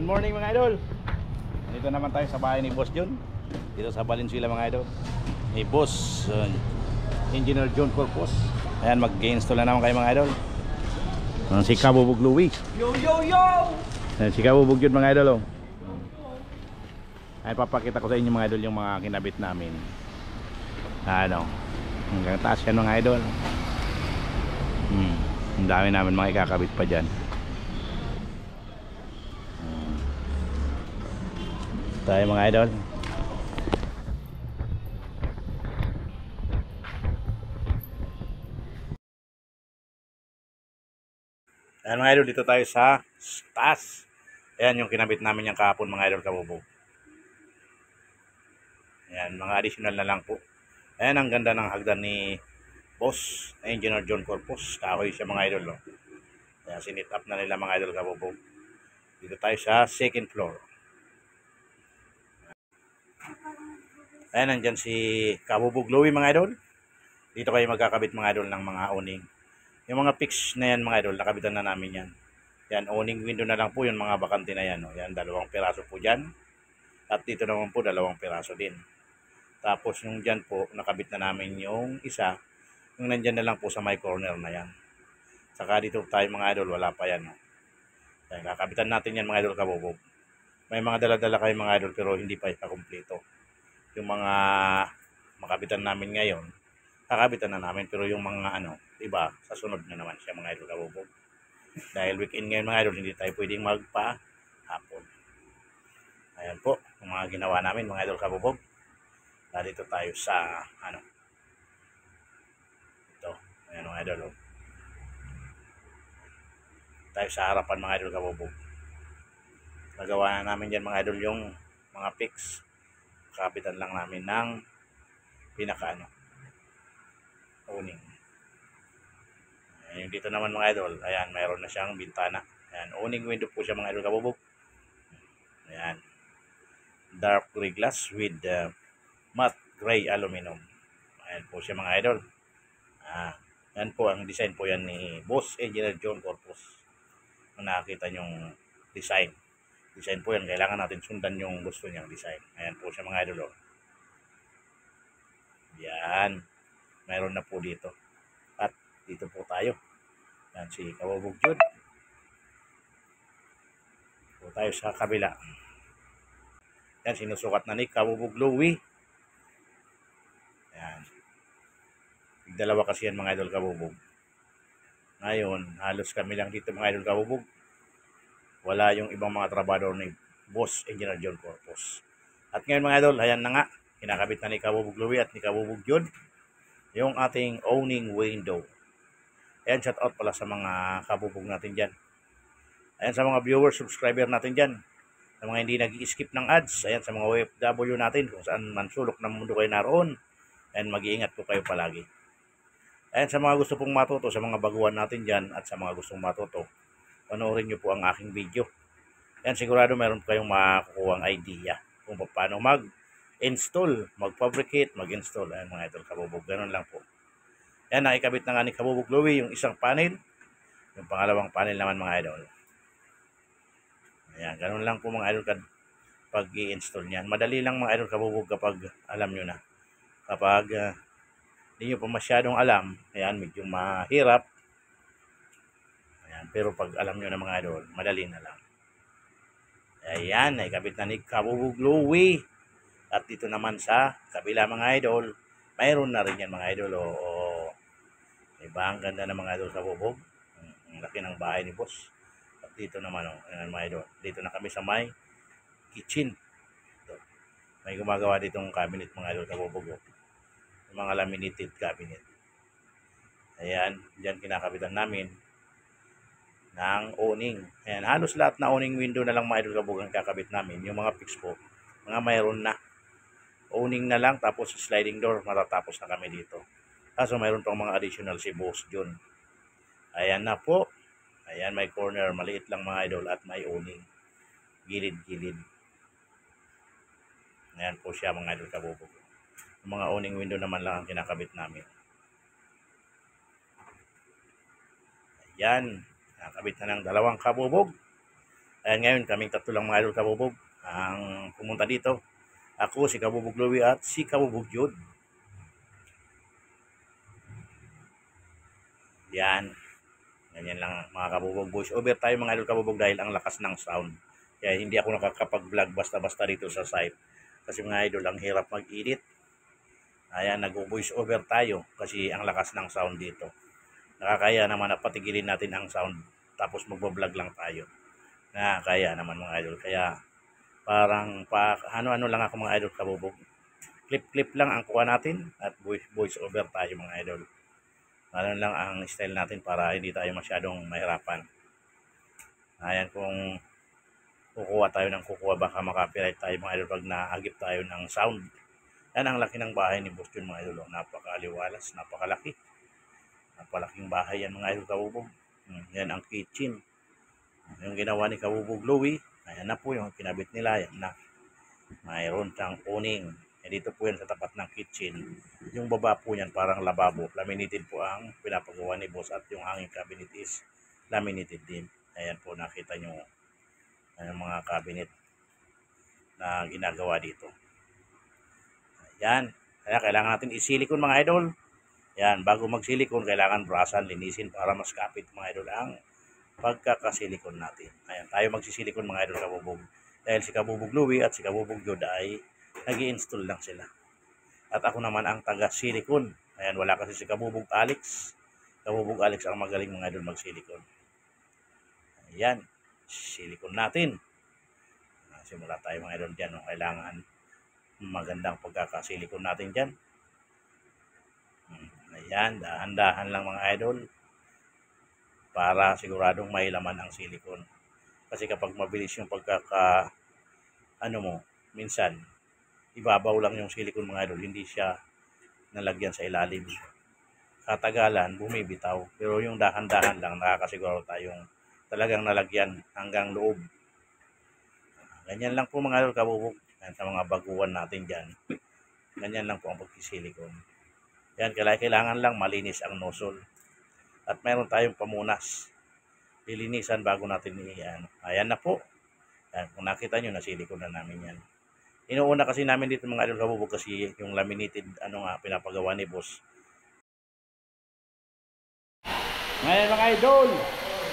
morning mga idol. Dito naman tayo sa bahay ni Boss John. Dito sa Valenzuela mga idol. Ni Boss Engineer John Corpus. Ayan, mag-install na naman kayo mga idol. Si Kabubog Louie. Yo yo yo! Ayan, si Kabubog John mga idol. Ayan, papakita ko sa inyo mga idol yung mga kinabit namin. Ano, hanggang taas yan mga idol. Ang dami namin mga ikakabit pa dyan. Tayo mga idol. Ayan mga idol, dito tayo sa taas. Ayan yung kinabit namin yung kahapon mga idol kabubog. Ayan, mga additional na lang po. Ayan, ang ganda ng hagdan ni Boss Engineer John Corpus. Kahoy siya mga idol. Ayan, sinit up na nila mga idol kabubog. Dito tayo sa second floor. Ayan, nandyan si Kabubog Louie mga idol. Dito kayo magkakabit mga idol ng mga awning. Yung mga fix na yan mga idol, nakabitan na namin yan. Yan, awning window na lang po yung mga bakante na yan. Yan, 2 piraso po dyan. At dito naman po 2 piraso din. Tapos yung dyan po, nakabit na namin yung isa. Yung nandyan na lang po sa my corner na yan. Saka dito tayo mga idol, wala pa yan. Yan, kakabitan natin yan mga idol kabubog. May mga dala-dala kayo mga idol pero hindi pa ikakumpleto. Yung mga makabitan namin ngayon, kakabitan na namin pero yung mga iba, sa sunod na naman siya mga idol kabubog. Dahil weekend ngayon mga idol, hindi tayo pwedeng magpa-hapon. Ayan po, yung mga ginawa namin mga idol kabubog. Dito tayo sa ito, ayan mga idol. Tayo sa harapan mga idol kabubog. Nagawa na namin dyan mga idol yung mga fix. Kapitan lang namin ng pinaka awning. Ayan, dito naman mga idol, ayan, mayroon na siyang bintana. Ayan, awning window po siya mga idol kabubog. Ayan, dark gray glass with matte gray aluminum. Ayan po siya mga idol. Ayan po, ang design po yan ni Boss Engineer John Corpus. Kung nakakita yung design po yan, kailangan natin sundan yung gusto niyang design. Ayan po siya mga idol. Yan, mayroon na po dito. At dito po tayo. Yan si Kabubog John. Po tayo sa kabila. Yan, sinusukat na ni Kabubog Louie. Yan, 2 kasi yan mga idol kabubog. Ngayon, halos kami lang dito mga idol kabubog. Wala yung ibang mga trabador ni Boss Engineer John Corpus. At ngayon mga idol, ayan na nga, kinakabit na ni Kabubog Louie at ni Kabubog John yung ating awning window. Ayan, shout out pala sa mga kabubog natin dyan. Ayan, sa mga viewers, subscriber natin dyan. Sa mga hindi nag-skip ng ads. Ayan, sa mga OFW natin, kung saan man sulok ng mundo kayo naroon. Ayan, mag-iingat po kayo palagi. Ayan, sa mga gusto pong matuto, sa mga baguhan natin dyan, at sa mga gustong matuto, panoorin nyo po ang aking video. Yan, sigurado meron kayong makukuha ang idea kung paano mag-install, mag-fabricate, mag-install. Ayan mga idol kabubog, ganun lang po. Yan, nakikabit na nga ni Kabubog Louie yung isang panel. Yung pangalawang panel naman mga idol. Ayan, ganun lang po mga idol pag i-install niyan. Madali lang mga idol kabubog kapag alam nyo na. Kapag hindi nyo pa masyadong alam, ayan, medyo mahirap. Pero pag alam nyo na mga idol, madali na lang. Ayan, naikabit na ni Kabubog Louie. At dito naman sa kabila mga idol, mayroon na rin yan mga idol. Diba, ang ganda ng mga idol kabubog. Ang laki ng bahay ni Boss. At dito naman, ayan, mga idol, dito na kami sa may kitchen. Ito. May gumagawa ditong cabinet mga idol kabubog. Yung mga laminated cabinet. Ayan, dyan kinakabitan namin ng awning. Ayan, halos lahat na awning window na lang mga idol kabubog ang kakabit namin. Yung mga fix po, mga mayroon na. Awning na lang, tapos sliding door, matatapos na kami dito. Kaso mayroon pang mga additional si Boss John. Ayan na po. Ayan, may corner, maliit lang mga idol at may awning. Gilid-gilid. Ayan po siya mga idol kabubog. Yung mga awning window naman lang ang kinakabit namin. Ayan. Nakabit na ng 2 kabubog. Ayan, ngayon kaming tatlo lang mga idol kabubog ang pumunta dito. Ako, si Kabubog Louie at si Kabubog Jude. Yan. Ganyan lang mga kabubog. Voice over tayo mga idol kabubog dahil ang lakas ng sound. Kaya hindi ako nakakapag-vlog basta-basta dito sa site. Kasi mga idol, ang hirap mag-edit. Ayan, nag-voice over tayo kasi ang lakas ng sound dito. Nakakaya naman na patigilin natin ang sound tapos magbablog lang tayo. Nakakaya naman mga idol. Kaya parang ano-ano lang ako mga idol kabubog. Clip-clip lang ang kuha natin at voice over tayo mga idol. Ano lang ang style natin para hindi tayo masyadong mahirapan. Ayan, kung kukuha tayo ng kukuha baka makapiright tayo mga idol pag naagip tayo ng sound. Yan ang laki ng bahay ni Boss John mga idol. Napakaliwalas, napakalaki. Napalaking bahay yan mga idol kabubog. Yan ang kitchen. Yung ginawa ni Kabubog Louie, ayan na po yung kinabit nila. Yan na. Mayroon siyang awning. Dito po yan sa tapat ng kitchen. Yung baba po yan parang lababo. Laminated po ang pinapagawa ni Boss at yung hanging cabinet is laminated din. Ayan po nakita nyo ang mga cabinet na ginagawa dito. Ayan. Kaya kailangan natin isilikon mga idol. Ayan. Bago magsilikon kailangan brasan, linisin para mas kapit mga idol ang pagkakasilikon natin. Ayan. Tayo magsisilikon mga idol kabubog. Dahil si Kabubog Louie at si Kabubog Jude ay nag-i-install lang sila. At ako naman ang taga-silikon. Ayan, wala kasi si Kabubog Alex. Kabubog Alex ang magaling mga idol magsilikon. Ayan, silikon natin. Simula tayo mga idol dyan. Kailangan magandang pagkakasilikon natin dyan. Ayan, dahan-dahan lang mga idol. Para siguradong may laman ang silikon. Kasi kapag mabilis yung minsan, ibabaw lang yung silikon mga idol, hindi siya nalagyan sa ilalim. Katagalan, bumibitaw. Pero yung dahan-dahan lang, nakakasiguro tayong talagang nalagyan hanggang loob. Ganyan lang po mga idol kabubog. Yan sa mga baguhan natin dyan. Ganyan lang po ang pagkisilikon. Yan, kailangan lang malinis ang nozzle. At mayroon tayong pamunas. Lilinisan bago natin iyan. Ayan na po. Yan, kung nakita nyo, nasilikon na namin yan. Inuuna kasi namin dito mga idol kabubog kasi yung laminated pinapagawa ni Boss. Ngayon mga idol,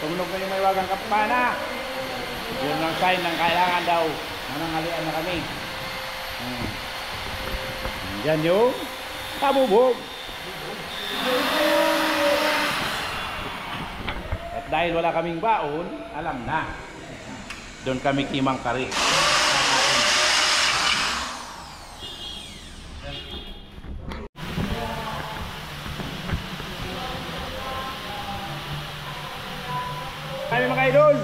tumunog na yung may wagang kampana. Yun ang sign ng kailangan daw. Nanangalian na kami. Yan yung kabubog. At dahil wala kaming baon, alam na. Doon kami kimang kari. Kami mga idol.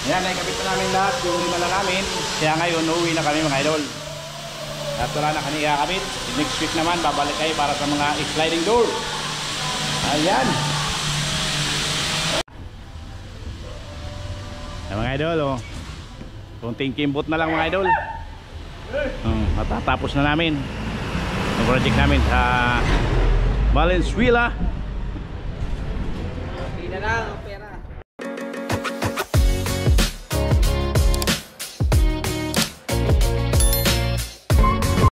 Ayan, naikabit na namin lahat yung lima na namin. Kaya ngayon, uuwi na kami mga idol. At wala na kami ikakabit. Next week naman, babalik kayo para sa mga sliding door. Ayan. Ayan mga idol, oh. Kunting kimbot na lang mga idol. Matatapos na namin ang project namin sa Valenzuela. Hindi na lang.